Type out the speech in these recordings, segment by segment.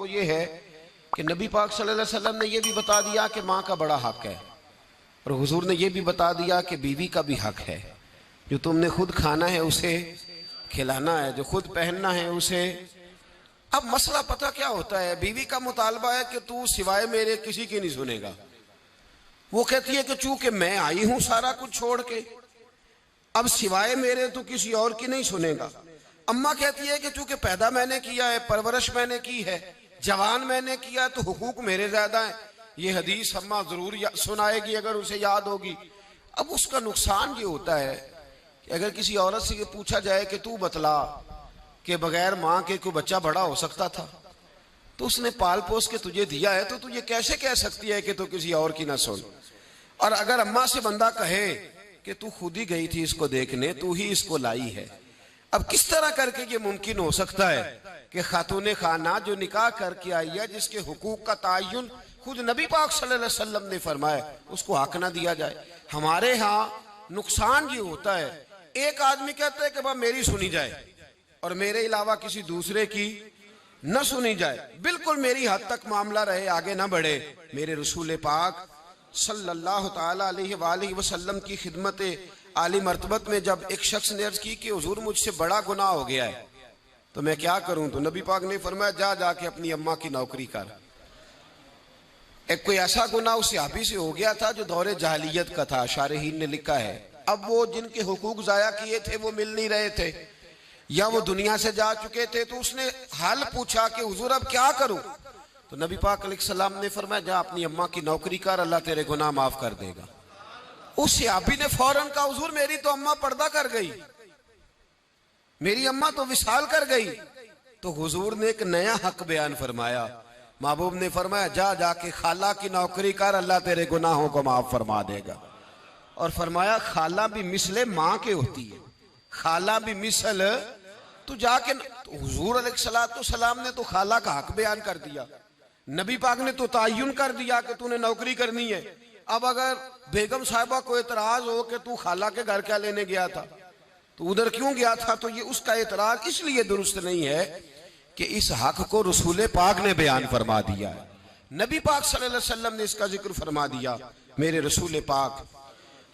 وہ یہ ہے کہ نبی پاک صلی اللہ علیہ وسلم نے یہ بھی بتا دیا کہ ماں کا بڑا حق ہے، اور حضور نے یہ بھی بتا دیا کہ بیوی کا بھی حق ہے۔ جو تم نے خود کھانا ہے اسے کھلانا ہے، جو خود پہننا ہے اسے۔ اب مسئلہ پتہ کیا ہوتا ہے، بیوی کا مطالبہ ہے کہ تو سوائے میرے کسی کی نہیں سنے گا۔ وہ کہتی ہے کہ چونکہ میں آئی ہوں سارا کچھ چھوڑ کے، اب سوائے میرے تو کسی اور کی نہیں سنے گا۔ اماں کہتی ہے کہ چونکہ پیدا میں نے کیا ہے، پرورش میں نے کی ہے، جوان میں نے کیا ہے، تو حقوق میرے زیادہ ہیں۔ یہ حدیث اماں ضرور سنائے گی اگر اسے یاد ہوگی۔ اب اس کا نقصان یہ ہوتا ہے کہ اگر کسی عورت سے یہ پوچھا جائے کہ تو بتلا کہ بغیر ماں کے کوئی بچہ بڑا ہو سکتا تھا، تو اس نے پال پوس کے تجھے دیا ہے، تو یہ کیسے کہہ سکتی ہے کہ تو کسی اور کی نہ سن؟ اور اگر اماں سے بندہ کہے کہ تو خود ہی گئی تھی اس کو دیکھنے، تو ہی اس کو لائی ہے، اب کس طرح کر کے یہ ممکن ہو سکتا ہے کہ خاتون خانہ جو نکاح کر کے آئی ہے، جس کے حقوق کا تعین خود نبی پاک صلی اللہ علیہ وسلم نے فرمایا، اس کو حق نہ دیا جائے؟ ہمارے ہاں نقصان یہ ہوتا ہے، ایک آدمی کہتا ہے کہ بھائی میری سنی جائے اور میرے علاوہ کسی دوسرے کی نہ سنی جائے، بالکل میری حد تک معاملہ رہے، آگے نہ بڑھے۔ میرے رسول پاک صلی اللہ تعالیٰ علیہ وآلہ وسلم کی خدمت عالی مرتبت میں جب ایک شخص نے عرض کی کہ حضور مجھ سے بڑا گناہ ہو گیا ہے تو میں کیا کروں، تو نبی پاک نے فرمایا جا کے اپنی اماں کی نوکری کر۔ ایک کوئی ایسا گناہ اس صحابی سے ہو گیا تھا جو دور جاہلیت کا تھا، شارحین نے لکھا ہے۔ اب وہ جن کے حقوق ضائع کیے تھے وہ مل نہیں رہے تھے یا وہ دنیا سے جا چکے تھے، تو اس نے حال پوچھا کہ حضور اب کیا کروں؟ تو نبی پاک علیہ السلام نے فرمایا جا اپنی اماں کی نوکری کر، اللہ تیرے گناہ معاف کر دے گا۔ اس صحابی نے فوراً کہا حضور میری تو اماں پردہ کر گئی، میری اماں تو وصال کر گئی۔ تو حضور نے ایک نیا حق بیان فرمایا، محبوب نے فرمایا جا کے خالہ کی نوکری کر، اللہ تیرے گناہوں کو معاف فرما دے گا۔ اور فرمایا خالہ بھی مثل ماں کے ہوتی ہے، خالہ بھی مثل، تو جا کے حضور علیہ السلام نے تو خالہ کا حق بیان کر دیا، نبی پاک نے تو تعین کر دیا کہ تو نے نوکری کرنی ہے۔ اب اگر بیگم صاحبہ کو اعتراض ہو کہ تو خالہ کے گھر کیا لینے گیا تھا، تو ادھر کیوں گیا تھا، تو یہ اس کا اعتراض اس لیے درست نہیں ہے کہ اس حق کو رسول پاک نے بیان فرما دیا ہے، نبی پاک صلی اللہ علیہ وسلم نے اس کا ذکر فرما دیا۔ میرے رسول پاک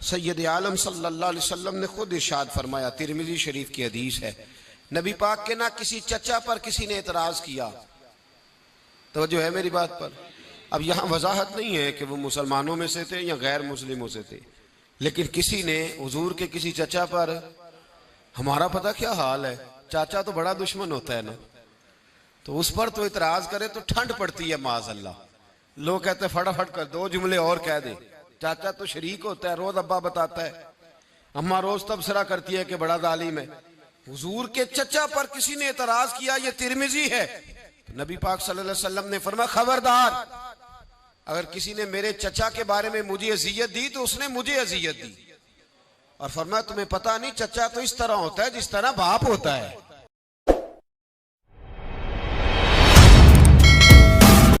سید عالم صلی اللہ علیہ وسلم نے خود ارشاد فرمایا، ترمذی شریف کی حدیث ہے، نبی پاک کے نہ کسی چچا پر کسی نے اعتراض کیا، توجہ ہے میری بات پر؟ اب یہاں وضاحت نہیں ہے کہ وہ مسلمانوں میں سے تھے یا غیر مسلموں سے تھے، لیکن کسی نے حضور کے کسی چچا پر، ہمارا پتہ کیا حال ہے، چاچا تو بڑا دشمن ہوتا ہے نا، تو اس پر تو اعتراض کرے تو ٹھنڈ پڑتی ہے معاذ اللہ، لوگ کہتے ہیں فٹافٹ کر دو جملے اور کہہ دے، چاچا تو شریک ہوتا ہے، روز ابا بتاتا ہے، اماں روز تبصرہ کرتی ہے کہ بڑا ظالم ہے۔ حضور کے چچا پر کسی نے اعتراض کیا، یہ ترمذی ہے، تو نبی پاک صلی اللہ علیہ وسلم نے فرمایا خبردار، اگر کسی نے میرے چچا کے بارے میں مجھے اذیت دی تو اس نے مجھے اذیت دی، اور فرمایا تمہیں پتہ نہیں چچا تو اس طرح ہوتا ہے جس طرح باپ ہوتا ہے۔